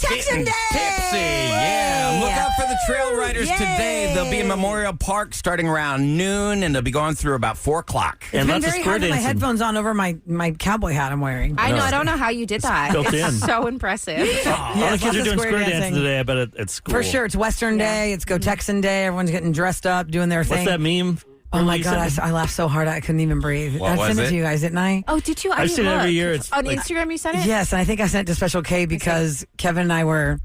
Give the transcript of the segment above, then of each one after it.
Texan Day! Tipsy, yeah. Look out for the trail riders today. They'll be in Memorial Park starting around noon, and they'll be going through about 4 o'clock. It's been very hard with my headphones on over my cowboy hat I'm wearing. I know. I don't know how you did that. built in. It's so impressive. All the kids are doing square dancing today, I bet, at school. For sure. It's Western Day. It's Go Texan Day. Everyone's getting dressed up, doing their thing. What's that meme? Oh, my God. I laughed so hard I couldn't even breathe. What I was sent it it? to you guys, didn't I? Oh, did you? I've seen it every year. It's on Instagram you sent it? Yes, and I think I sent it to Special K because Kevin and I were,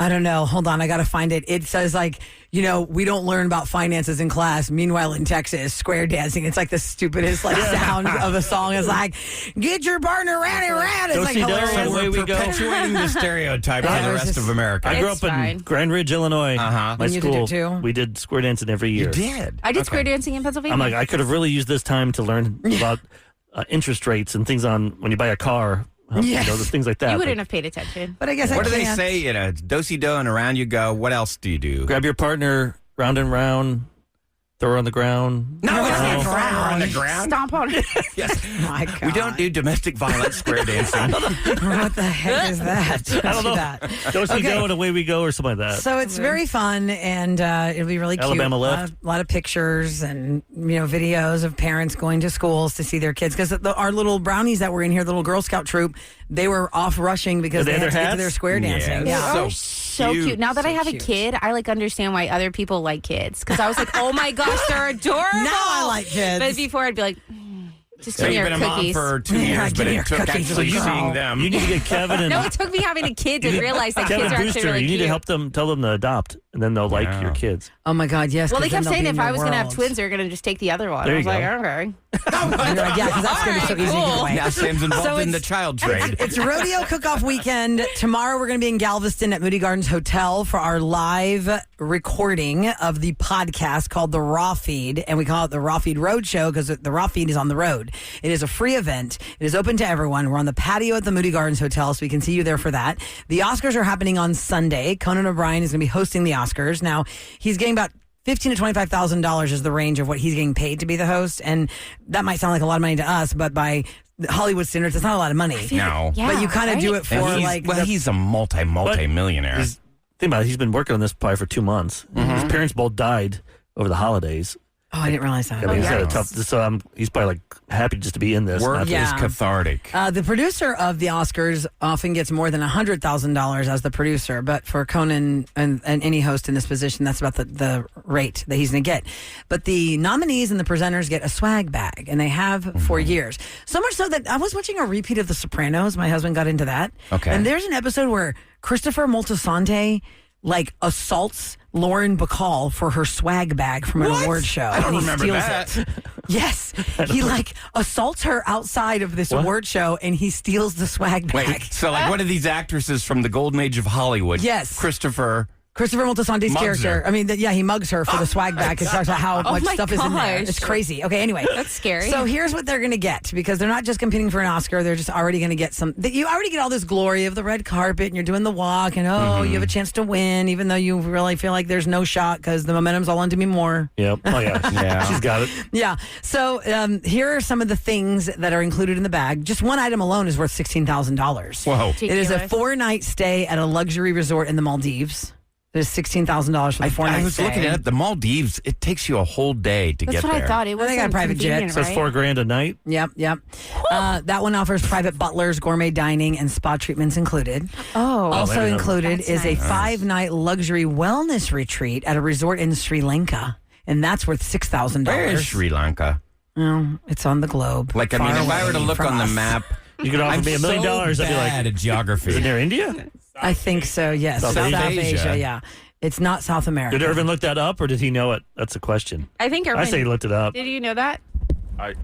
I don't know, hold on, I got to find it. It says like, we don't learn about finances in class. Meanwhile, in Texas, square dancing, it's like the stupidest sound of a song. It's like, get your partner round and round. It's like hilarious. So we're perpetuating the stereotype for the rest of America. I grew up in Grand Ridge, Illinois. My And you school, did it too? we did square dancing every year. You did? I did square dancing in Pennsylvania. I'm like, I could have really used this time to learn about interest rates and things on when you buy a car. Things like that. You wouldn't have paid attention. But I guess What do they say? Do-si-do and around you go. What else do you do? Grab your partner, round and round, throw her on the ground. No, it's not throw her on the ground. Stomp on it. Yes. My God. We don't do domestic violence square dancing. What the heck is that? I don't know. That. Go and away we go or something like that. So it's very fun, and it'll be really cute. Alabama A left. lot of pictures and videos of parents going to schools to see their kids. Because our little brownies that were in here, the little Girl Scout troop, they were off rushing because they had to get to their square dancing. Yes. Yeah. So cute. Now that I have a kid, I understand why other people like kids. Because I was like, oh my gosh, they're adorable. Now I like kids. But before I'd be like, just So give me you've your been a mom cookies. for 2 years, but it took cookies, actually girl. seeing them. You need to get Kevin and No, it took me having a kid to realize that Kevin kids are actually Booster. really You need cute. to help them, tell them to adopt, and then they'll like your kids. Oh my God, yes. Well, they 'cause then kept they'll saying be in if I your was going to have world. twins, they were going to just take the other one. There I you was like, go. okay. You're like, yeah, because that's going to be so easy to get away. Now Sam's involved So in the it's- child trade. It's Rodeo Cook-Off weekend. Tomorrow we're going to be in Galveston at Moody Gardens Hotel for our live recording of the podcast called The Raw Feed. And we call it the Raw Feed Roadshow because the Raw Feed is on the road. It is a free event. It is open to everyone. We're on the patio at the Moody Gardens Hotel, so we can see you there for that. The Oscars are happening on Sunday. Conan O'Brien is going to be hosting the Oscars. Now, he's getting about $15,000 to $25,000 is the range of what he's getting paid to be the host. And that might sound like a lot of money to us, but by Hollywood standards, it's not a lot of money. No. Yeah, But you kind of do it And for he's a multi-millionaire. Think about it. He's been working on this probably for 2 months. His parents both died over the holidays. Oh, I didn't realize that. I mean, he's had a tough. So he's probably happy just to be in this. Work Yeah. is cathartic. The producer of the Oscars often gets more than $100,000 as the producer, but for Conan and any host in this position, that's about the rate that he's going to get. But the nominees and the presenters get a swag bag, and they have for years. So much so that I was watching a repeat of The Sopranos. My husband got into that. Okay. And there's an episode where Christopher Moltisanti assaults Lauren Bacall for her swag bag from an award show. I don't and he remember steals that. it. Yes. He assaults her outside of this award show and he steals the swag bag. Wait, so one of these actresses from the golden age of Hollywood. Yes. Christopher Moltisanti's mugs character. her. I mean, he mugs her for the swag bag. It talks about how much my stuff is in there. gosh. It's crazy. Okay, anyway. That's scary. So here's what they're going to get because they're not just competing for an Oscar. They're just already going to get you already get all this glory of the red carpet and you're doing the walk and you have a chance to win even though you really feel like there's no shot because the momentum's all on Demi Moore. Yep. Oh, yeah. Yeah. She's got it. Yeah. So here are some of the things that are included in the bag. Just one item alone is worth $16,000. Whoa. It is a 4-night stay at a luxury resort in the Maldives. There's $16,000 for the 4-night stay. I was looking at it. The Maldives, it takes you a whole day to That's get what there. I thought. It was They got a private jet. So it's $4,000 a night. Yep. That one offers private butlers, gourmet dining, and spa treatments included. Oh. Also maybe not. included That's is a nice. 5-night luxury wellness retreat at a resort in Sri Lanka, and that's worth $6,000. Where is Sri Lanka? Oh, it's on the globe. If far I were to away look from on the us. map, You could offer I'm me $1 million. so I'd be like, bad at geography. is it near India? I think so, yes. South Asia. Yeah. It's not South America. Did Irvin look that up or did he know it? That's the question. I think I say he looked it up. Did you know that?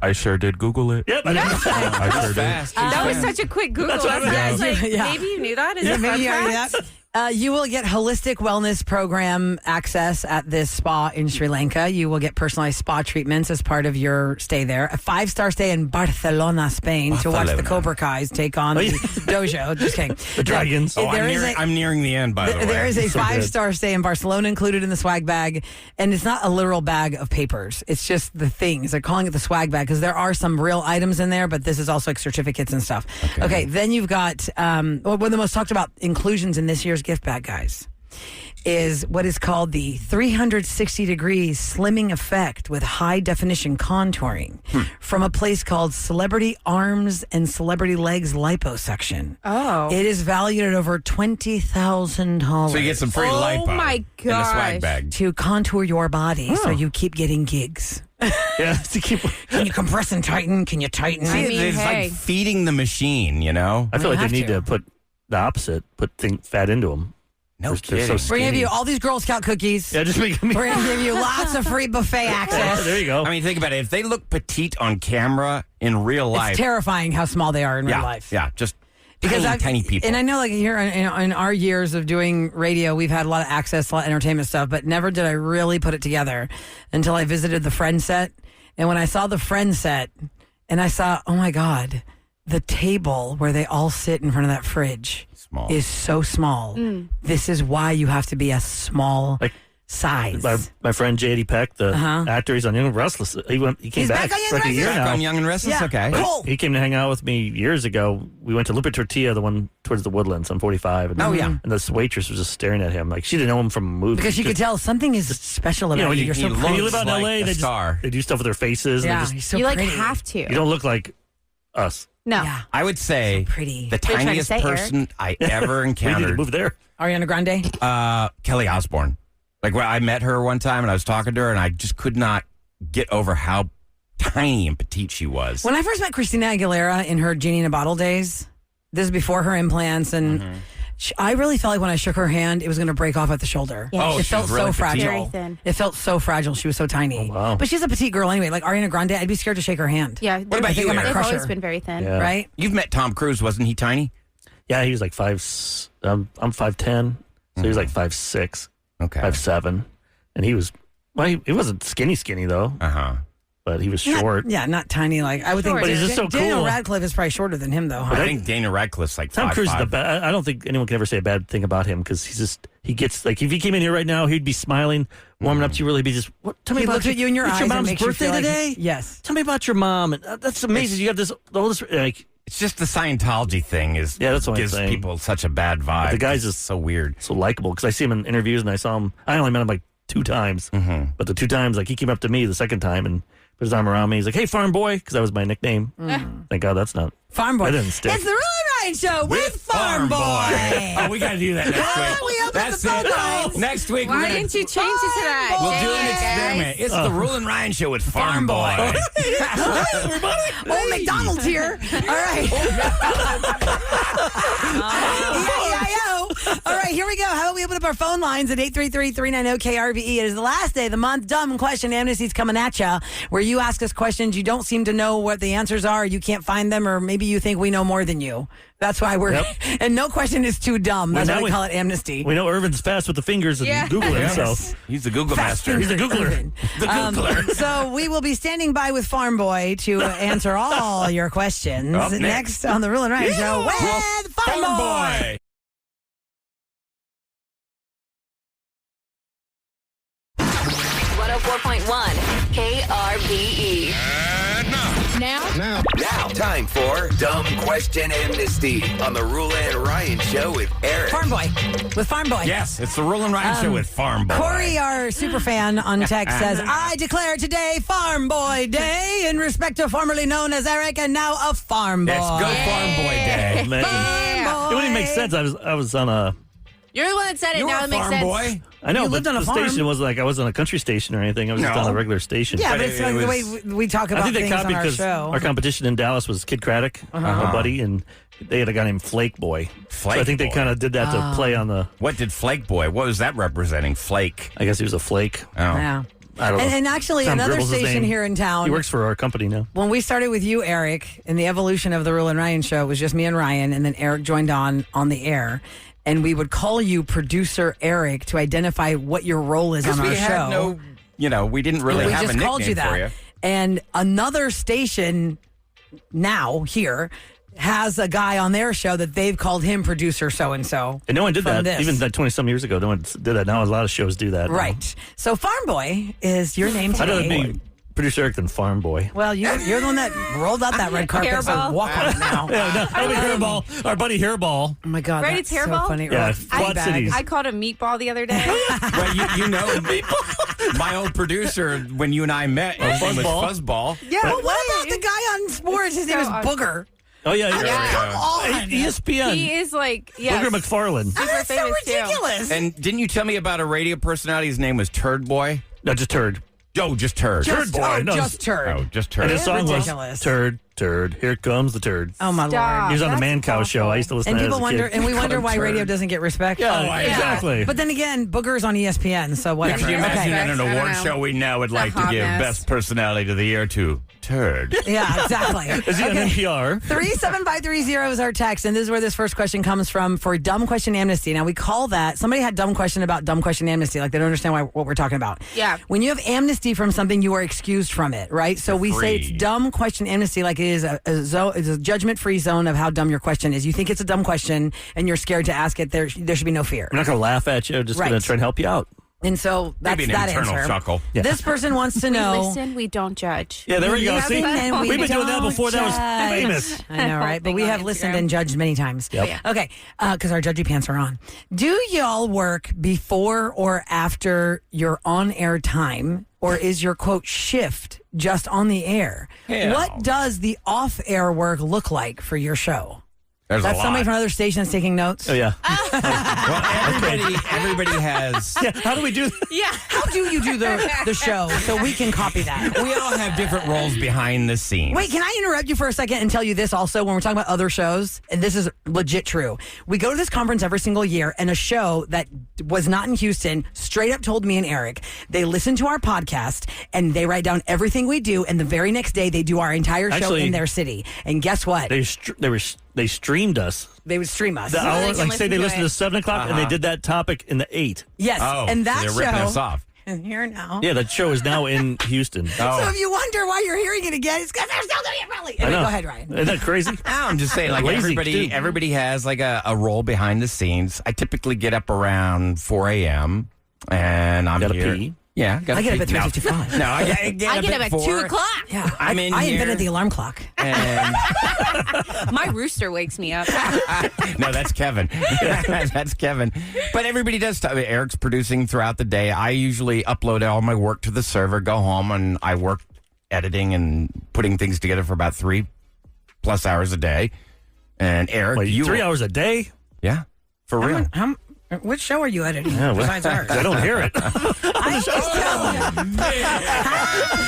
I sure did Google it. Yep. I did. I sure did. Fast. That was such a quick Google. That's what I I was like, Yeah. maybe you knew that? Is Yeah, it maybe you fun already fact? that. You will get holistic wellness program access at this spa in Sri Lanka. You will get personalized spa treatments as part of your stay there. A 5-star stay in Barcelona, Spain to watch the Cobra Kais take on the dojo. Just kidding. The dragons. I'm nearing the end, by the way. There is a So 5-star stay in Barcelona included in the swag bag. And it's not a literal bag of papers. It's just the things. They're calling it the swag bag because there are some real items in there, but this is also like certificates and stuff. Okay, then you've got one of the most talked about inclusions in this year's gift bag, guys, is what is called the 360 degree slimming effect with high definition contouring from a place called Celebrity Arms and Celebrity Legs Liposuction. Oh. It is valued at over $20,000. So you get some free lipo my in the swag gosh. bag. to contour your body so you keep getting gigs. Yeah, to keep. Can you compress and tighten? Can you tighten? I mean, It's hey. like feeding the machine, you know? I feel like have they need to. to put the opposite, put fat into them. No They're kidding. so We're skinny. going to give you all these Girl Scout cookies. Yeah, just make me. We're going to give you lots of free buffet access. There you go. I mean, think about it. If they look petite on camera in real life, It's terrifying how small they are in real life. yeah, just Because tiny people. And I know, like here in our years of doing radio, we've had a lot of access, a lot of entertainment stuff, but never did I really put it together until I visited the Friend set. And when I saw the Friend set, and I saw, oh my God, the table where they all sit in front of that fridge Small. is so small. This is why you have to be a small Like, size. my friend J.D. Peck, the actor, he's on Young and Restless. He came He's back back on Young for like a and year Back now. on Young and Restless? Yeah. Okay. Cool. He came to hang out with me years ago. We went to Lupe Tortilla, the one towards the Woodlands on 45. And, Oh, yeah. And this waitress was just staring at him like she didn't know him from a movie. because you could tell something is special about you. You're so he pretty. When you looks live out in like L.A., a they star. they do stuff with their faces. Yeah, And they he's so You like pretty. have to. you don't look like us. No. Yeah. I would say So pretty. the What are you trying to tiniest say, person I ever We need to encountered, move there. Ariana Grande. Kelly Osbourne. Like when I met her one time and I was talking to her and I just could not get over how tiny and petite she was. When I first met Christina Aguilera in her Genie in a Bottle days, this is before her implants, and I really felt like when I shook her hand, it was going to break off at the shoulder. Yeah. Oh, It she felt was so really petite. fragile. Very thin. It felt so fragile. She was so tiny. Oh, wow. But she's a petite girl anyway. Like Ariana Grande, I'd be scared to shake her hand. Yeah. What about you, I might Eric? They've crush always her. been very thin. Yeah. Right? You've met Tom Cruise, wasn't he tiny? Yeah, he was like 5. I'm 5'10", so he was like 5'6", Okay. 5'7", and he was. Well, he wasn't skinny though, Uh-huh. but he was Not- short. yeah, not tiny. Like I would think. Short. But he's just so Daniel cool. Radcliffe is probably shorter than him, though. Huh? I think Dana Radcliffe's like Tom 5'5". Cruise is the best. I don't think anyone can ever say a bad thing about him because he gets like if he came in here right now, he'd be smiling, warming up to you. Really, be just what? Tell me He about looks at you in your it's eyes your and mom's makes you birthday feel like- today. Yes. Tell me about your mom. And that's amazing. You got this all this like It's just the Scientology thing is Yeah, that's what I'm gives saying. people such a bad vibe. The guy's It's just- so weird. so likable because I see him in interviews and I saw him. I only met him like 2 times, but the 2 times like he came up to me the second time and put his arm around me. He's like, "Hey, farm boy," because that was my nickname. Thank God that's not. Farm Boy. That didn't stick. It's the Roula Ryan Show with Farm Boy. Oh, we got to do that next Ah, week. we opened That's the phone it. lines. Next week, we're Why gonna, didn't you change it to that? we'll do Dang an it, experiment. guys. It's the Rule and Ryan Show with Farm Boy. Old McDonald's here. All right. E-I-E-I-O. All right, here we go. How about we open up our phone lines at 833-390-KRBE. It is the last day of the month. Dumb question amnesty's coming at you, where you ask us questions you don't seem to know what the answers are, or you can't find them, or maybe you think we know more than you. That's why we're, Yep. and no question is too dumb. That's Well, why now we call it amnesty. We know Irvin's fast with the fingers and Yeah. Googling, so He's the Google Fast master. he's a finger Googler. Irvin. The Googler. So we will be standing by with Farm Boy to answer all your questions Up next. next On the Rule and Ryan Show with Farm Boy. 104.1 KRBE. Now, time for Dumb Question Amnesty on the Roula and Ryan Show with Eric. Farm Boy with Farm Boy. Yes, it's the Rule and Ryan Show with Farm Boy. Corey, our super fan on text, says, I declare today Farm Boy Day in respect to formerly known as Eric and now a Farm Boy. It's Go Farm Boy Day. imagine. Farm Boy. It wouldn't even make sense. I was on a. You're the one that said it. You're Now a it makes farm sense. boy. I know, You but lived on a the farm. station was like I wasn't on a country station or anything. I was just No. on a regular station. Yeah, But but it's it like the way was- we talk I about think they things on copied our because show. our competition in Dallas was Kid Craddock, my buddy, and they had a guy named Flake Boy. So I Flake think they Boy. kind of did that to play on the. What did Flake Boy? What was that representing? Flake. I guess he was a flake. Oh. Yeah. I don't know. And actually, Tom another Gribble's his station name. here in town. He works for our company now. When we started with you, Eric, in the evolution of the Rule and Ryan Show, it was just me and Ryan, and then Eric joined on the air. and we would call you producer Eric to identify what your role is on our we show. had no, we didn't really we have just a called nickname you for that. you. And another station now here has a guy on their show that they've called him producer so-and-so. And no one did from that. this. Even like 20-some years ago, no one did that. Now a lot of shows do that. now. Right. So Farm Boy is your name I'd rather today. be producer Eric than Farm Boy. Well, you're the one that rolled out that red carpet, so Hairball. walk on it now. That'll be Hairball. Our buddy Hairball. Oh my God, Right, that's it's so Hairball? funny. Yeah, Or Quad Fleabag. Cities. I called him Meatball the other day. Well, my old producer, when you and I met, his name was Fuzzball? Fuzzball. Yeah, but what about the guy on sports? His name is So Booger. Oh, yeah. Come on. ESPN. He is like, yes. Booger McFarland. Super That's so famous, too. ridiculous. And didn't you tell me about a radio personality? His name was Turd Boy. No, just Turd. Oh, just Turd. Just, Turd Boy. oh, No, just turd. Oh, just Turd. And his song Ridiculous. was Turd, Turd. Here comes the turd. Oh my Stop. Lord. He was on the That's Man Cow awful. show. I used to listen And to that people as a wonder, kid. and we Call wonder him why Turd. radio doesn't get respect. Yeah, exactly. But then again, Booger's on ESPN, so Yeah, whatever. can you imagine Okay. at an I don't award know. show we now would like to hot give mess. best personality of the year to Turd? Yeah, exactly. Is he on NPR? 37530 is our text, and this is where this first question comes from for dumb question amnesty. Now, we call that, somebody had dumb question about dumb question amnesty, like they don't understand what we're talking about. Yeah. When you have amnesty from something, you are excused from it, right? So we say it's free. dumb question amnesty, like it is a judgment-free zone of how dumb your question is. You think it's a dumb question, and you're scared to ask it, there should be no fear. I'm not going to laugh at you. I'm just going Right. to try and help you out. And so that's Maybe an that internal answer. chuckle. Yeah. This person wants to We know. listen, we don't judge. Yeah, there we go. Listen See? and we We've been doing that don't before. That was judge. famous. I know, right? But Thing we on have listened Instagram. and judged many times. Yep. Yeah. Okay, because our judgy pants are on. Do y'all work before or after your on-air time, or is your quote shift just on the air? Hell. What does the off-air work look like for your show? There's That's a lot. somebody from another station that's taking notes. Oh, yeah. Well, everybody has. Yeah. How do we do that? Yeah. How do you do the show so we can copy that? We all have different roles behind the scenes. Wait, can I interrupt you for a second and tell you this also when we're talking about other shows? And this is legit true. We go to this conference every single year, and a show that was not in Houston straight up told me and Eric, they listen to our podcast and they write down everything we do, and the very next day they do our entire show Actually, in their city. And guess what? They streamed us. They would stream us. The they hour, can like say they listen listened to to 7 o'clock and they did that topic in the 8. Yes, Oh, and that so they're ripping us show. off. And here now. Yeah, that show is now in Houston. Oh. So if you wonder why you're hearing it again, it's because they're still doing it early. I know. Go ahead, Ryan. Isn't that crazy? No, I'm just saying, like Lazy, too. everybody has like a role behind the scenes. I typically get up around 4 a.m. and I'm Gotta here. pee? Yeah, gotta I get up pee. at 3:55. No, I get I up get at up at 4. 2 o'clock. Yeah, I'm in I here. invented the alarm clock. And My rooster wakes me up. no, that's Kevin. That's Kevin. But everybody does stuff. Eric's producing throughout the day. I usually upload all my work to the server, go home, and I work editing and putting things together for about 3+ hours a day. And Eric, Wait, you 3 hours a day? Yeah, for real. Which show are you editing Yeah, well, besides ours? I don't hear it. I always tell them.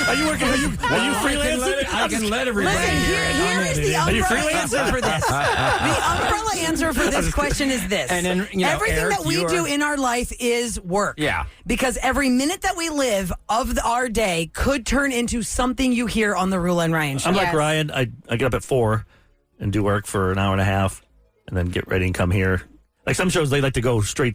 Are you working? Are you freelancing? I can let everybody Listen, hear it. here is the Are you umbrella freelancing? answer for this. The umbrella answer for this question is this. And then, you know, everything Eric, that we you are- do in our life is work. Yeah. Because every minute that we live of our day could turn into something you hear on the Roula and Ryan show. I'm like Yes. Ryan. I get up at 4 and do work for an hour and a half and then get ready and come here. Like some shows, they like to go straight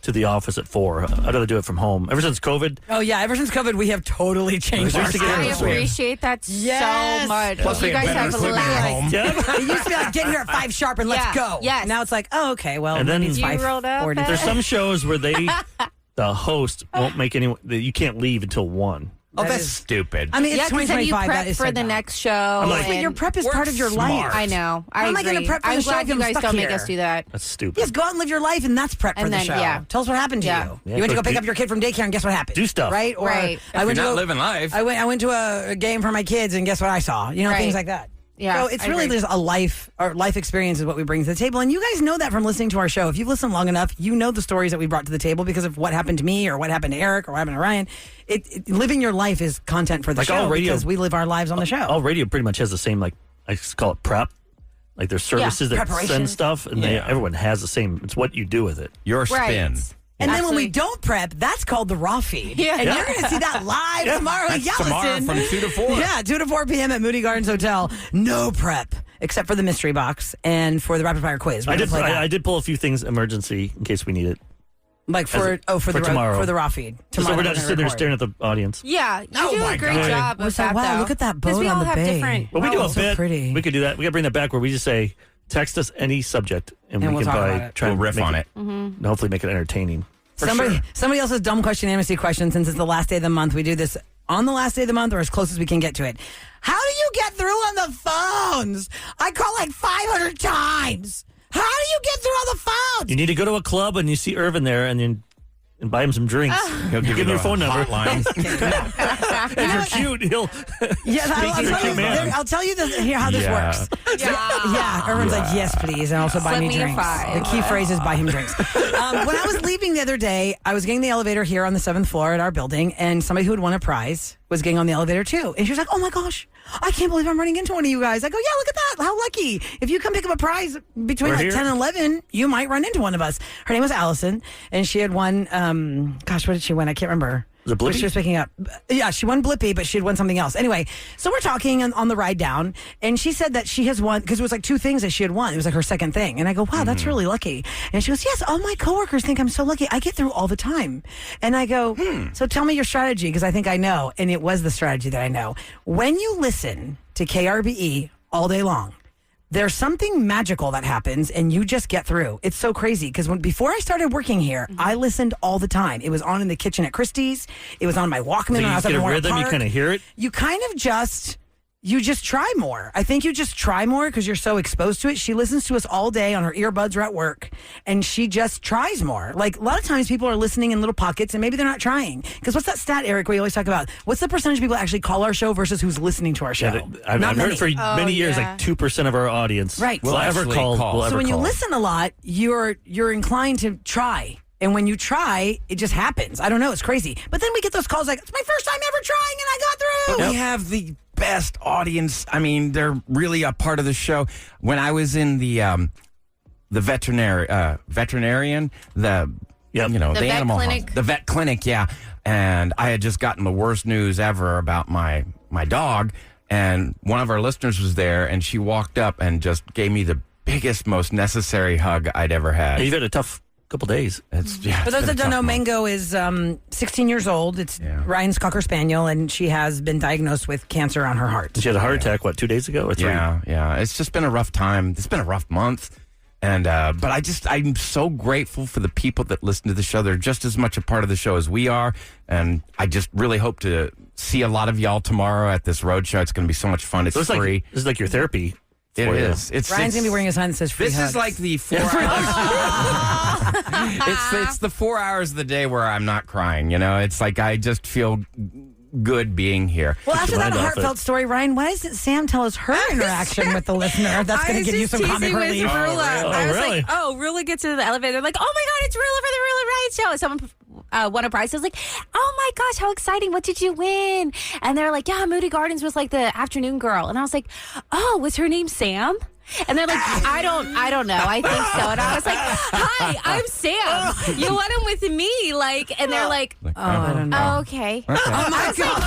to the office at 4. I'd rather do it from home. Ever since COVID, Oh, yeah. Ever since COVID, we have totally changed We our used to get I Yeah. schedule. appreciate that Yes. so much. Plus, we you have guys better have equipment at laughed. home. yeah. It used to be like, get here at 5 sharp and let's Yeah. go. Yes. Now it's like, oh, okay, well, And then- maybe it's You rolled up 5:40. at- There's some shows where the host won't make any. You can't leave until 1. Oh, That that's is- stupid. I mean, it's Yeah, because then you 2025. That prep is for so the bad. next show. like- But your and- prep is Work part of your smart. life. I know. How am I gonna agree. prep for the I'm show glad if you I'm guys stuck don't here? make us do that. That's stupid. Yes, go out and live your life, and that's prep for And the then, show. yeah. Tell us what happened to Yeah. you. Yeah, You went to go but pick do- up your kid from daycare, and guess what happened? Do stuff. right? Or Right. I went You're to not go- living life. I went to a game for my kids, and guess what I saw? You know, Right. things like that. Yeah, So it's I really agree. just a life experience is what we bring to the table. And you guys know that from listening to our show. If you've listened long enough, you know the stories that we brought to the table because of what happened to me or what happened to Eric or what happened to Ryan. Living your life is content for the Like show all radio- because we live our lives on the show. All radio pretty much has the same, like, I just call it prep. Like there's services that preparation. send stuff, and everyone has the same. It's what you do with it. Your spin. Right. And then when we Absolutely. don't prep, that's called the raw feed. Yeah. And Yeah. you're going to see that live tomorrow in That's tomorrow Galveston. from 2 to 4. Yeah, 2 to 4 p.m. at Moody Gardens Hotel. No prep. except for the mystery box and for the rapid fire quiz. We're I gonna did. play that. I did pull a few things emergency in case we need it. Like for tomorrow. for the raw feed. So Tomorrow we're not just sitting there staring at the audience. Yeah, you Oh do my a great God. job We're of so, that, wow, though. look at that 'Cause boat we on all the have bay. different. But we do Oh, a so bit. pretty. We could do that. We got to bring that back where we just say, text us any subject, and we we'll can talk probably about it. try We'll and riff make on it. and hopefully make it entertaining. Somebody else's dumb question, amnesty question, since it's the last day of the month. We do this on the last day of the month or as close as we can get to it. How do you get through on the phones? I call like 500 times. How do you get through on the phones? You need to go to a club and you see Irvin there, and buy him some drinks. He'll Give him your the phone number. hotline. If you're cute, he'll. Yes, I'll tell you how this Yeah. works. Yeah, everyone's like, yes, please, and also buy Slip me me a drinks. five. The key phrase is buy him drinks. When I was leaving the other day, I was getting the elevator here on the 7th floor at our building, and somebody who had won a prize was getting on the elevator too. And she was like, oh my gosh, I can't believe I'm running into one of you guys. I go, yeah, look at that. How lucky. If you come pick up a prize between We're like here. 10 and 11, you might run into one of us. Her name was Allison, and she had won, gosh, what did she win? I can't remember. Was it But Blippi? she was picking up. Yeah, she won Blippi, but she had won something else. Anyway, so we're talking on the ride down, and she said that she has won, because it was like 2 things that she had won. It was like her second thing. And I go, wow, that's really lucky. And she goes, yes, all my coworkers think I'm so lucky. I get through all the time. And I go, so tell me your strategy, because I think I know. And it was the strategy that I know. When you listen to KRBE all day long, there's something magical that happens and you just get through. It's so crazy because before I started working here, I listened all the time. It was on in the kitchen at Christie's. It was on my Walkman So when you I was just up get in a Warner rhythm, you Park. kind of hear it. You kind of just try more. I think you just try more because you're so exposed to it. She listens to us all day on her earbuds or at work, and she just tries more. Like a lot of times people are listening in little pockets and maybe they're not trying. Because what's that stat, Eric, we always talk about? What's the percentage of people that actually call our show versus who's listening to our show? Yeah, I've Not heard many. for many years, yeah. like 2% of our audience Right. will Will ever actually call. call. Will So ever when you call. listen a lot, you're inclined to try. And when you try, it just happens. I don't know. It's crazy. But then we get those calls like, it's my first time ever trying and I got through. We have the best audience. I mean, they're really a part of the show. When I was in the veterinarian, Yep. the The vet animal clinic. the vet clinic, yeah. And I had just gotten the worst news ever about my dog, and one of our listeners was there, and she walked up and just gave me the biggest, most necessary hug I'd ever had. You've had a tough couple days. It's yeah. For it's those been that a don't know, tough month. Mango is 16 years old. It's Yeah. Ryan's Cocker Spaniel, and she has been diagnosed with cancer on her heart. She had a heart attack, 2 days ago or 3? Yeah. It's just been a rough time. It's been a rough month. And but I'm so grateful for the people that listen to the show. They're just as much a part of the show as we are. And I just really hope to see a lot of y'all tomorrow at this road show. It's going to be so much fun. It's So it's free. like, this is like your therapy. It for you. is. It's Ryan's going to be wearing a sign that says free This hugs. is like the 4 hours. it's the 4 hours of the day where I'm not crying. You know, it's like I just feel good being here. Well, after your that mind off heartfelt it. story, Ryan, why doesn't Sam tell us her interaction with the listener? That's going to give you some comic relief. Roula. really? I was Oh, really? like, Roula gets into the elevator. They're like, oh my God, it's Roula for the Roula Ride Show. Someone won a prize. I was like, oh my gosh, how exciting. What did you win? And they're like, yeah, Moody Gardens was like the afternoon girl. And I was like, oh, was her name Sam? And they're like, I don't know. I think so. And I was like, hi, I'm Sam. You won them with me. Like, and they're like, I don't know. oh, okay. Oh, my God.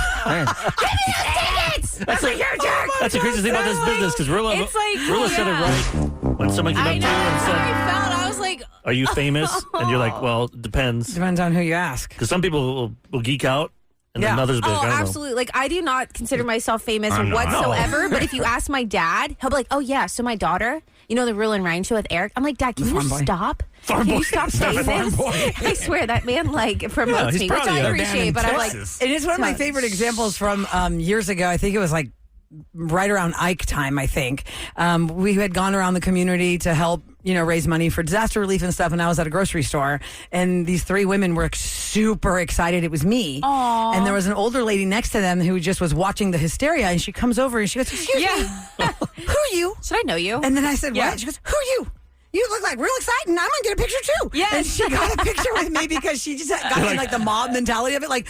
Tickets! That's the craziest thing about this business because It's like, Roula said it yeah. right when someone came I up know. to her and That's how said, I felt. I was like, "Are you famous?" And you're like, "Well, it depends." Depends on who you ask. Because some people will geek out, and then Yeah. others will be like, oh, "I don't know." absolutely. Like, I do not consider myself famous I'm not. whatsoever. But if you ask my dad, he'll be like, oh, yeah. So my daughter, you know, the Roula and Ryan show with Eric. I'm like, Dad, can you farm boy. stop? Farm Can boy. you stop saying Farm this? boy. I swear that man like promotes he's me, which proud of I you. appreciate. But I'm like, It is one of my favorite examples from years ago. I think it was like right around Ike time, I think. We had gone around the community to help, raise money for disaster relief and stuff. And I was at a grocery store and these 3 women were super excited. It was me. Aww. And there was an older lady next to them who just was watching the hysteria. And she comes over and she goes, excuse me, who are you? should I know you? And then I said, Yeah. what? She goes, who are you? You look like real exciting. I'm going to get a picture too. Yes. And she got a picture with me because she just got in like the mob mentality of it. Like,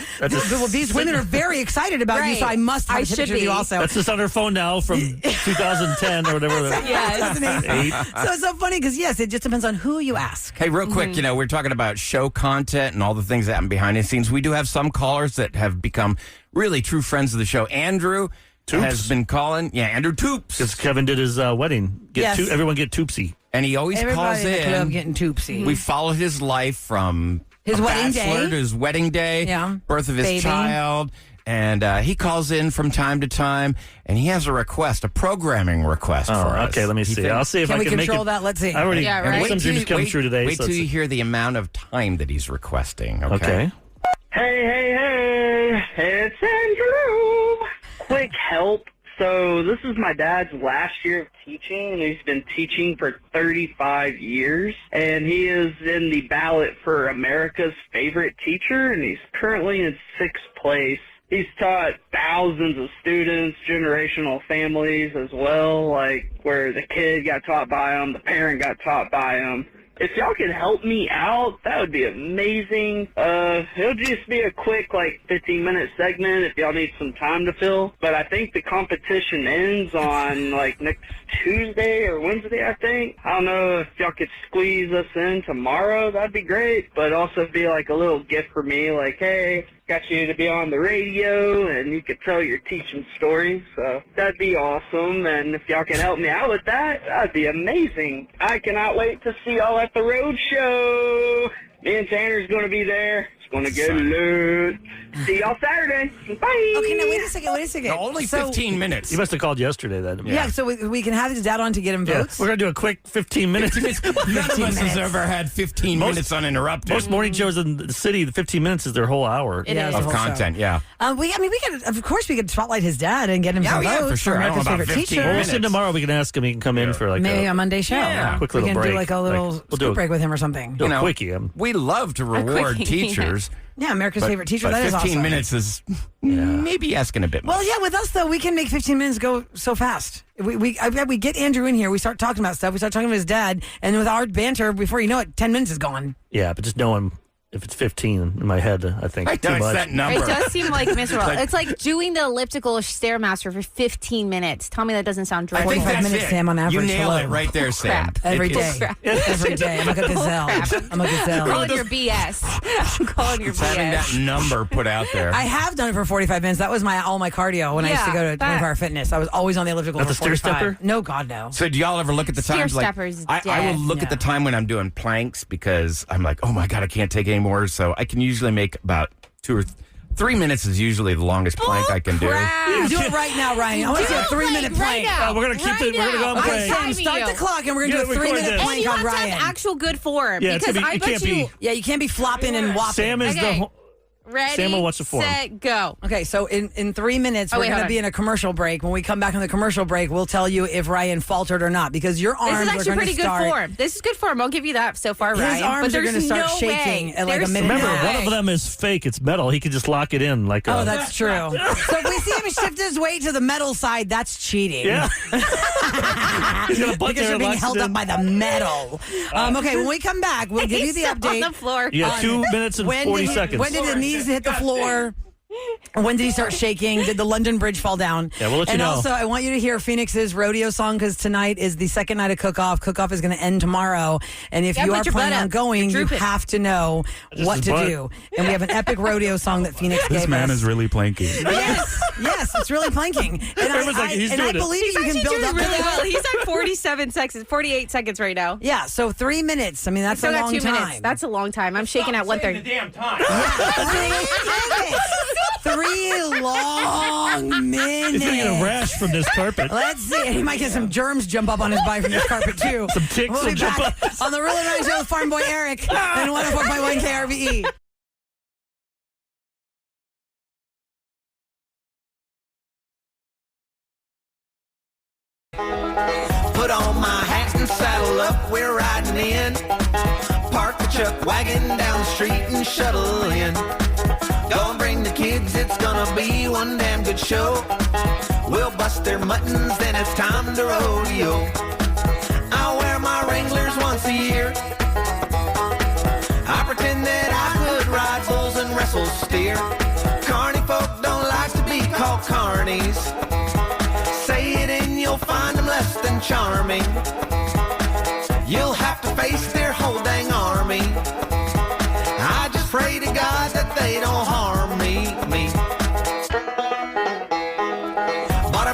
these women are very excited about you, Right. so I must have I a picture should of you be. also. That's just on her phone now from 2010 or whatever. Yes. 2008. So it's so funny because, yes, it just depends on who you ask. Hey, real quick, we're talking about show content and all the things that happen behind the scenes. We do have some callers that have become really true friends of the show. Andrew has been calling. Yeah, Andrew Toops. Because Kevin did his wedding. Yes. Everyone get Toopsy. And he always Everybody calls in the club in. getting toopsy. We followed his life from His a wedding bachelor day. to his wedding day, Yeah. birth of his Baby. child. And he calls in from time to time, and he has a request, a programming request for us. Okay, let me see. I'll see if Can I we can control make it. that? Let's see. I already. Yeah, and right? some dreams come true today. Wait so till let's you see. hear the amount of time that he's requesting. Okay. Hey, it's Andrew. Quick help. So this is my dad's last year of teaching, and he's been teaching for 35 years, and he is in the ballot for America's favorite teacher, and he's currently in 6th place. He's taught thousands of students, generational families as well, like where the kid got taught by him, the parent got taught by him. If y'all could help me out, that would be amazing. It'll just be a quick, 15-minute segment if y'all need some time to fill. But I think the competition ends on, next Tuesday or Wednesday, I think. I don't know if y'all could squeeze us in tomorrow. That'd be great. But also be, a little gift for me, hey, got you to be on the radio, and you could tell your teaching story. So that'd be awesome. And if y'all can help me out with that, that'd be amazing. I cannot wait to see y'all at the road show. Me and Tanner's going to be there. It's going to get lit. See y'all Saturday. Bye. Okay, now wait a second. No, only So- 15 minutes. You must have called yesterday then. Yeah, so we can have his dad on to get him Yeah. votes. We're gonna do a quick 15 minutes. None of us has minutes. ever had 15 minutes uninterrupted Most morning shows in the city, the 15 minutes is their whole hour. It Yeah, is. it's of the whole content. show. Yeah. We could, of course, we could spotlight his dad and get him some Yeah, votes for sure. I don't know America's about favorite 15 teacher. Well, we'll minutes. see him tomorrow. We can ask him. He can come in for Maybe a Monday show. Yeah. Quick we little can do break. a little We'll do scoop a- break with him or something. do a know, quickie. We love to reward quickie, teachers. Yeah, America's but- favorite teacher. but That is 15 awesome. minutes is maybe asking a bit much. Well, yeah, with us though, we can make 15 minutes go so fast. We get Andrew in here. We start talking about stuff. We start talking about his dad, and with our banter, before you know it, 10 minutes is gone. Yeah, but just know him. If it's 15 in my head, I think I too know it's much. that number. It does seem miserable. It's like doing the elliptical Stairmaster for 15 minutes. Tell me that doesn't sound I dreadful. think 45 that's minutes, it. Sam, on average. You nail Hello. it right there, Sam. Crap. Every It- day. Every day. I'm like a gazelle. I'm a gazelle. Calling your BS. I'm calling your It's having that BS. number put out there. I have done it for 45 minutes. That was all my cardio when I used to Yeah, go to that- 24-hour fitness. I was always on the elliptical Not for the stair 45. stepper? No, God, no. So do y'all ever look at the times? Stair-stepper's I will look at the Yeah. time when I'm doing planks because I'm like, oh my God, I can't take any more. So I can usually make about 2 or 3 minutes is usually the longest plank I can do. You do it right now, Ryan. I want to see a 3-minute plank. We're gonna keep it. We're gonna go on Okay, break. Sam, start the clock and we're going to Yeah, do a record 3-minute this. And plank you on have to Ryan. have actual good form. Yeah, it's because gonna be- I it bet can't you. be- Yeah, you can't be flopping and whopping. Sam is Okay. the. Ready, Sam will watch the form. set, go. Okay, so in 3 minutes, Oh, we're wait, going to hold be on. in a commercial break. When we come back on the commercial break, we'll tell you if Ryan faltered or not because your arms This is are actually going pretty to good start. form. This is good form. I'll give you that so far, His Ryan. arms but are there's gonna start no shaking way. at like a There's minute and a Remember, half. one of them is fake. It's metal. He could just lock it in like. Oh, that's true. So if we see him shift his weight to the metal side, that's cheating. Yeah. He's gonna butt Because there you're and being locks held it up in. by the metal. Okay, when we come back, we'll give you the He's update. on the floor. You got 2 minutes and 40 did seconds. When did the knees hit the floor? When did he start shaking? Did the London Bridge fall down? Yeah, we'll let you and know. also, I want you to hear Phoenix's rodeo song because tonight is the second night of Cook-Off. Cook-Off is going to end tomorrow. And if Yeah, you put are your planning butt on up. going, You're you drooping. have to know Just what his to butt. do. And we have an epic rodeo song that Phoenix gave This man us. is really planking. Yes, it's really planking. And Everyone's like, he's and I doing it. believe He's you can actually build doing up really to that. well. He's at 48 seconds right now. Yeah, so 3 minutes. I mean, that's Still a got long 2 time. minutes. That's a long time. I'm shaking at 1:30. damn time. 3 long minutes. He's gonna get a rash from this carpet. Let's see. He might get some germs jump up on his bike from this carpet, too. Some ticks We'll will be jump back up. on the Roula and Ryan Show with Farm Boy Eric and 104.1 KRVE. Put on my hat and saddle up, we're riding in. Park the chuck wagon down the street and shuttle in. Go and bring the kids, it's gonna be one damn good show. We'll bust their muttons, then it's time to rodeo. I wear my Wranglers once a year. I pretend that I could ride bulls and wrestle steer. Carney folk don't like to be called carnies. Say it and you'll find them less than charming. You'll have to face their whole dang army. I just pray to God that they don't harm me. Bought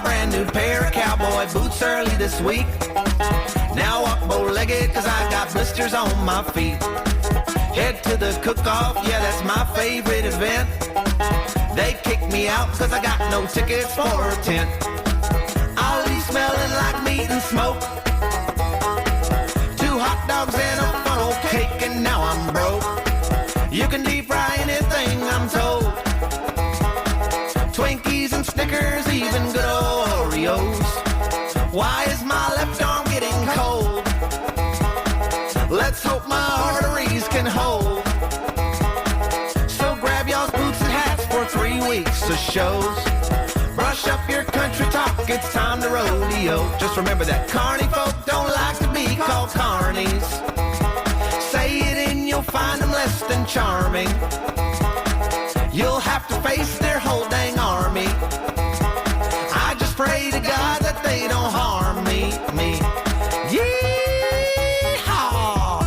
this week. Now walk bow-legged cause I got blisters on my feet. Head to the cook-off, yeah, that's my favorite event. They kick me out cause I got no tickets for a tent. I'll be smelling like meat and smoke. 2 hot dogs and a funnel cake and now I'm broke. You can deep fry anything, I'm told. Twinkies and Snickers, even good old Oreos. Why is my left arm getting cold? Let's hope my arteries can hold. So grab y'all's boots and hats for 3 weeks of shows. Brush up your country talk, it's time to rodeo. Just remember that carny folk don't like to be called carnies. Say it and you'll find them less than charming. You'll have to face their whole dang army. I just pray to God that they don't harm me. Yeehaw!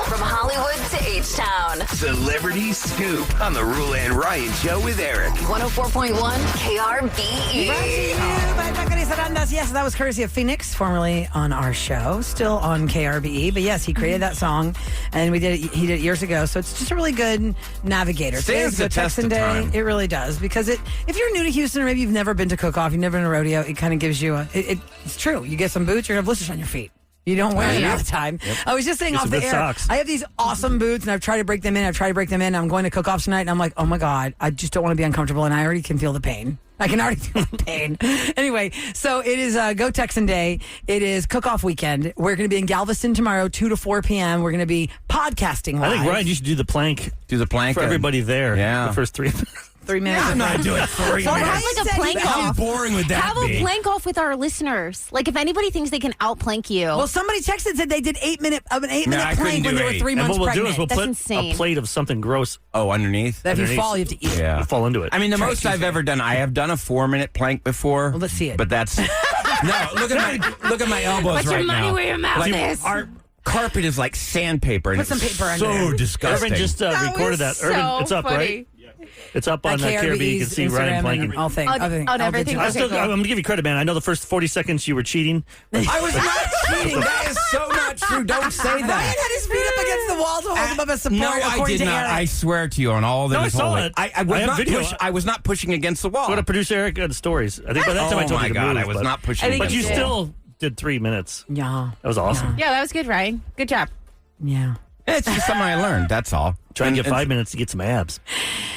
From Hollywood to H-Town. Celebrity Scoop on the Roula and Ryan Show with Eric. 104.1 KRBE. Yes, that was courtesy of Phoenix, formerly on our show, still on KRBE. But yes, he created that song, and he did it years ago. So it's just a really good navigator. Stands the test of time. It really does, because if you're new to Houston, or maybe you've never been to Cook-Off, you've never been to a rodeo, it kind of gives you it's true. You get some boots, you're gonna have blisters on your feet. You don't wear it all the time. Yep. I was just saying off the air, socks. I have these awesome boots, and I've tried to break them in. I'm going to Cook-Off tonight, and I'm like, oh my God, I just don't want to be uncomfortable, and I already can feel the pain. I can already feel the pain. Anyway, so it is Go Texan Day. It is Cook-Off weekend. We're going to be in Galveston tomorrow, 2 to 4 p.m. We're going to be podcasting live. I think, Ryan, you should do the plank. Do the plank for everybody there. Yeah. The first 3 3 minutes. I'm not doing 3 Well, minutes. have like a plank How off. boring would that Have be? a plank off with our listeners. Like, if anybody thinks they can outplank you. Well, somebody texted and said they did an 8 minute I plank couldn't when do they were 8. 3 And months what we'll pregnant. do is we'll That's put insane. a plate of something gross. Oh, underneath? that if you underneath. fall, you have to eat it. Yeah. You fall into it. I mean, the most I've ever done, I have done a 4-minute plank before. Well, let's see it. But that's no. Look at my elbows Put your right money now. where your mouth is. Our carpet is like sandpaper. And Put some paper it's under so it. disgusting. Irvin just recorded that. So Irvin, it's up, funny. right? It's up on KRB. You can see Instagram Ryan planking. and all things. On everything. I'm Okay, cool. going to give you credit, man. I know the first 40 seconds you were cheating. I was not cheating. That is so not true. Don't say Ryan that. had his feet up against the wall to hold him up as support. No, I according did to not. Eric. I swear to you on all that. No, I is saw holy. it. I I was have not video. I was not pushing against the wall. Go to producer Eric at stories. I think by that time I Oh told my you to God, move. I was but- not pushing. I think But you against the wall. still did 3 minutes. Yeah. That was awesome. Yeah, that was good, Ryan. Good job. Yeah. It's just something I learned. That's all. Try and get 5 minutes to get some abs.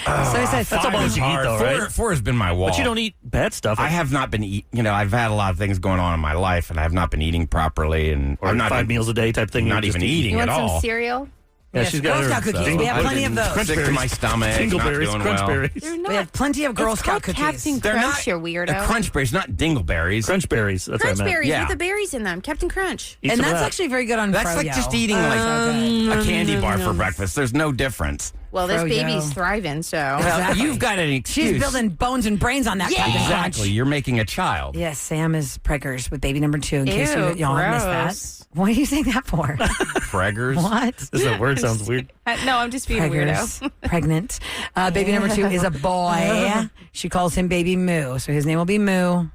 So I said, That's about what you eat, though, right? 4 has been my wall. But you don't eat bad stuff. I have not been eating. You know, I've had a lot of things going on in my life, and I have not been eating properly, and or I'm not 5 meals a day type thing. not You just even eat. eating You at want all. some cereal? Yeah, Yes, she's got Girl her Scout cookies. We have I've plenty been of those. Sick to my stomach. Dingleberries, not doing well. crunchberries. They're We not. have plenty of Girl It's Scout called cookies. Captain They're Crunch, not you weirdo. Crunchberries, not dingleberries. Crunchberries. That's what I Crunch meant. berries Yeah. with the berries in them. Captain Crunch. Eat And some of that's that. actually very good on That's Froyo. like just eating like a candy bar for breakfast. There's no difference. Well, this Froyo. baby's thriving, so. Well, Exactly. you've got an excuse. She's building bones and brains on that Captain Crunch. Exactly. You're making a child. Yes, Sam is preggers with baby number 2. In case Ew, y'all missed gross. that. What are you saying that for? Preggers. What? This word sounds weird. No, I'm just being a weirdo. Preggers, pregnant. Baby number 2 is a boy. She calls him Baby Moo, so his name will be Moo.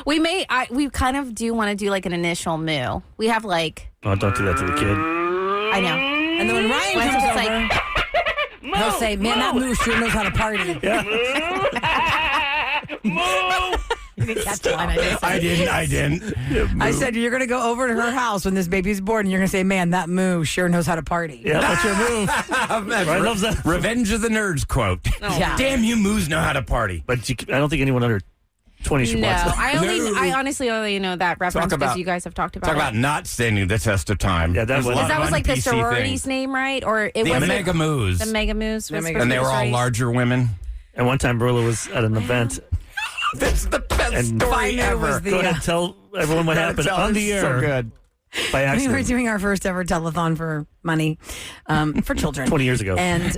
We kind of do want to do like an initial moo. We have like, Oh, don't do that to the kid. I know. And then when Ryan Once comes it's over, like, he'll say, "Man, that Moo sure knows how to party." You didn't catch the line I just said. I didn't. I said, you're going to go over to her house when this baby's born, and you're going to say, "Man, that Moo sure knows how to party." Yeah, that's your move. Ryan loves that. Revenge of the Nerds quote. Yeah. Damn you moos know how to party. But I don't think anyone under 20 should no. watch that. I honestly only know that reference because you guys have talked about Talk it. about not standing the test of time. Yeah, that There's a was- lot Because that of was like the un-PC sorority's things. name, right? Or it The was Mega Moos. The Mega Moos. Was Mega- for And they were all sororities. larger women. And one time, Roula was at an event. That's the best And story Fine, ever. was the- Go ahead and tell everyone what happened on the air So good. by We were accident. doing our first ever telethon for money for children. 20 years ago. And,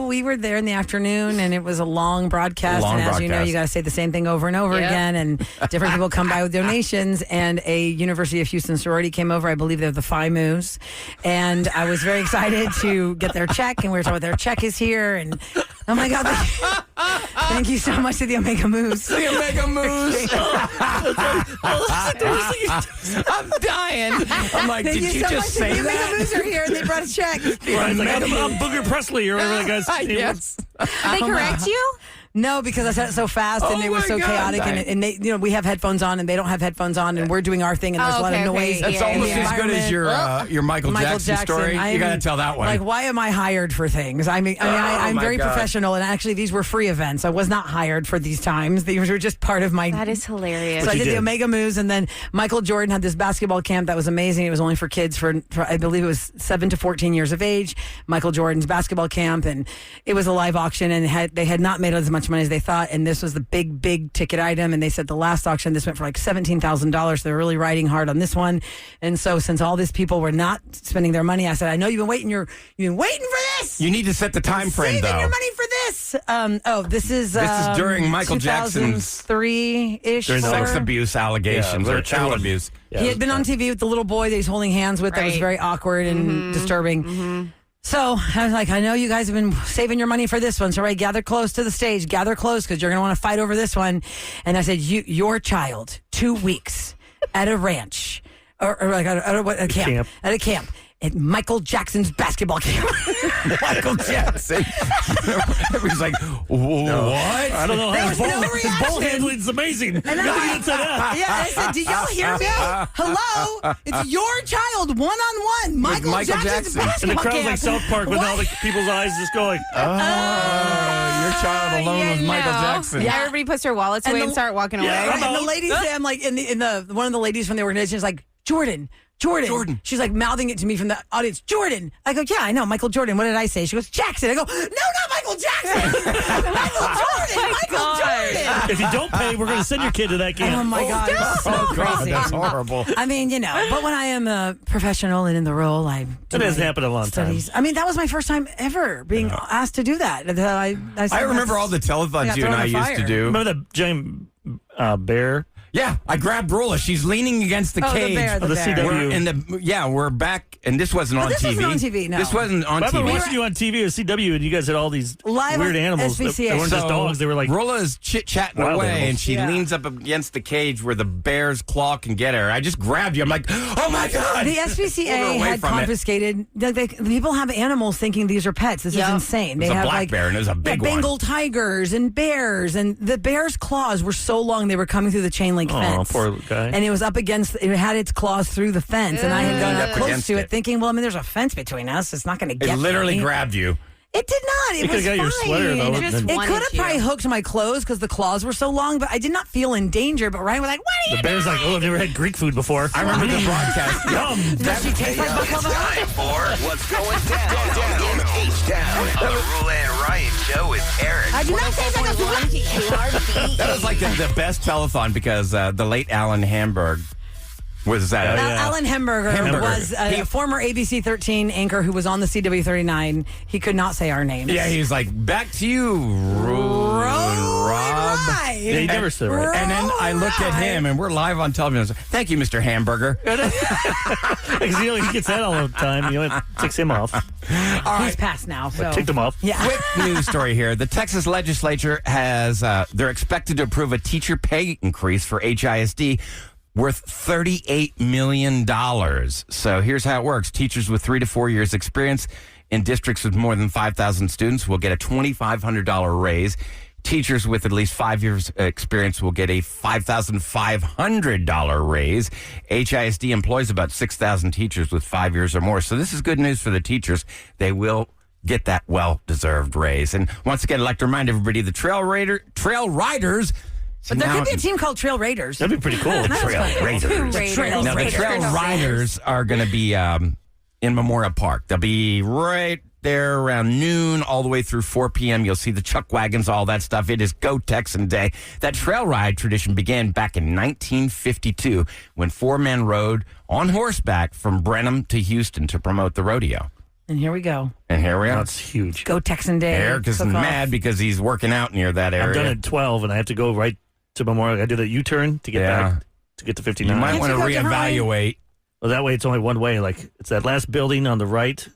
we were there in the afternoon, and it was a long broadcast. Long and as you know, broadcast. you got to say the same thing over and over again. And different people come by with donations. And a University of Houston sorority came over. I believe they're the Phi Moos. And I was very excited to get their check. And we were talking about their check is here. And oh my God, thank you so much to the Omega Moose. The Omega Moose. I'm dying. I'm like, Thank did you so just much. say The Omega that? Moose are here, and they brought a check. Right, like, I'm Booger Presley or whatever that guy's name was. Did they correct you? No, because I said it so fast and it was my so God, chaotic, Diane. and they, we have headphones on and they don't have headphones on, and we're doing our thing, and there's a lot of noise. That's Yeah, almost yeah. as good as your Michael Jackson story. You got to tell that one. Like, why am I hired for things? I'm my very God. professional, and actually, these were free events. I was not hired for these times. These were just part of my. That is hilarious. So I you did the did. Omega Moves, and then Michael Jordan had this basketball camp that was amazing. It was only for kids for I believe it was 7 to 14 years of age. Michael Jordan's basketball camp, and it was a live auction, and they had not made as much money as they thought, and this was the big ticket item. And they said the last auction, this went for like $17,000. They're really riding hard on this one, and so since all these people were not spending their money, I said, I know you've been waiting. You've been waiting for this. You need to set the time frame, Saving though. your money for this. This is during Michael Jackson's 2003-ish. During the Sex abuse allegations Yeah, or child everyone- abuse. Yeah, He had been on TV with the little boy that he's holding hands with. That was Right. very awkward and disturbing. So I was like, I know you guys have been saving your money for this one. So, right, gather close to the stage. Gather close because you're going to want to fight over this one. And I said, your child, 2 weeks at a ranch or like at a camp. At a camp. At Michael Jackson's basketball camp. Michael Jackson. Everybody's like, what? I don't know. His no ball reaction. handling is amazing. And Nothing against that. Yeah, I said, do y'all hear me? Hello? It's your child, one-on-one. Michael Michael Jackson's Jackson. And basketball the crowd's camp. like South Park with all the What? people's eyes just going, Your child alone with Michael Jackson. Yeah, everybody puts their wallets away and start walking away. Right, and the ladies say, I'm like, one of the ladies from the organization is like, Jordan. She's like mouthing it to me from the audience. Jordan. I go, yeah, I know, Michael Jordan. What did I say? She goes, Jackson. I go, no, not Michael Jackson. Michael Jordan. Michael Jordan. if you don't pay, we're going to send your kid to that camp. Oh my God, it's so Oh, God, crazy. that's horrible. I mean, but when I am a professional and in the role, I do It hasn't my happened in a long time. studies. I mean, that was my first time ever being asked to do that. I remember all the telethons got you and thrown I in the used to fire. do. Remember that giant bear? Yeah, I grabbed Roula. She's leaning against the Oh, the cage. bear, the the bear. CW. We're back, and this wasn't on this TV. wasn't on TV, no. This wasn't on I've been TV. watching you on TV at CW, and you guys had all these Live weird on animals. That SBCA. weren't just dogs. They were like Roula's chit-chatting wild away, animals. and she Yeah. leans up against the cage where the bear's claw can get her. I just grabbed you. I'm like, oh, my God. The Pulled her SPCA away had from it. confiscated. People have animals thinking these are pets. This is insane. It was They a have black like bear, and it was a big one. Bengal tigers and bears, and the bear's claws were so long they were coming through the chain link Oh, fence. poor guy. And it was up against. It had its claws through the fence, and I had gone Up up close against to it, it. thinking, well, I mean, there's a fence between us. It's not going to get It literally me. grabbed you. It did not. It You was could've got your fine. sweater, though, It just and It wanted could have you. probably hooked my clothes because the claws were so long, but I did not feel in danger. But Ryan was like, "What are you the bear's like, oh, I've never had Greek food before. I remember the broadcast. Yum. Does she taste like baklava? Time for What's Going Down in H-Town on the Roula and Ryan Show with Eric. I do not taste like a KRBE. That was like the best telethon because the late Alan Hamburg was that. Alan Hemberger Hemberger. was a former ABC 13 anchor who was on the CW 39. He could not say our names. Yeah, he's like, back to you, Rob. Right. Yeah, he never said right. And then I looked at him, and we're live on television. I was like, thank you, Mr. Hamburger. Because he gets that all the time. You know, it ticks him off. He's passed now. So. Ticked him off. Yeah. Quick news story here. The Texas legislature has, they're expected to approve a teacher pay increase for HISD worth $38 million. So here's how it works. Teachers with 3 to 4 years experience in districts with more than 5,000 students will get a $2,500 raise. Teachers with at least 5 years experience will get a $5,500 raise. HISD employs about 6,000 teachers with 5 years or more. So this is good news for the teachers. They will get that well-deserved raise. And once again, I'd like to remind everybody, the Trail Riders. But there could be a team called Trail Raiders. That'd be pretty cool. Trail Raiders. Raiders. Now, the Trail Riders are going to be in Memorial Park. They'll be right there around noon all the way through 4 p.m. You'll see the chuck wagons, all that stuff. It is Go Texan Day. That trail ride tradition began back in 1952 when 4 men rode on horseback from Brenham to Houston to promote the rodeo. And here we go. And here we are. That's huge. Go Texan Day. Eric is Cook-off. mad because he's working out near that area. I've done it 12, and I have to go right to Memorial. I did a U-turn to get back to get to 59. You might Can't want to you go differently? reevaluate. Well, that way it's only one way. Like, it's that last building on the right.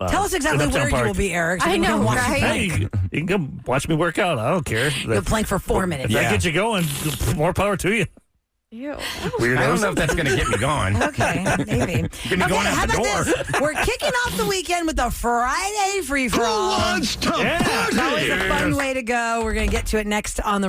Tell us exactly in Uptown where you Park. will be, Eric. so I we can know, watch you right? plank. Hey, you can come watch me work out. I don't care. You'll plank for 4 minutes. If that gets you going, more power to you. Ew. I don't know if that's going to get me going. Okay, maybe. You're going to be going how out the about door. this? We're kicking off the weekend with a Friday free-for-all. Yeah. It's always a fun way to go. We're going to get to it next on the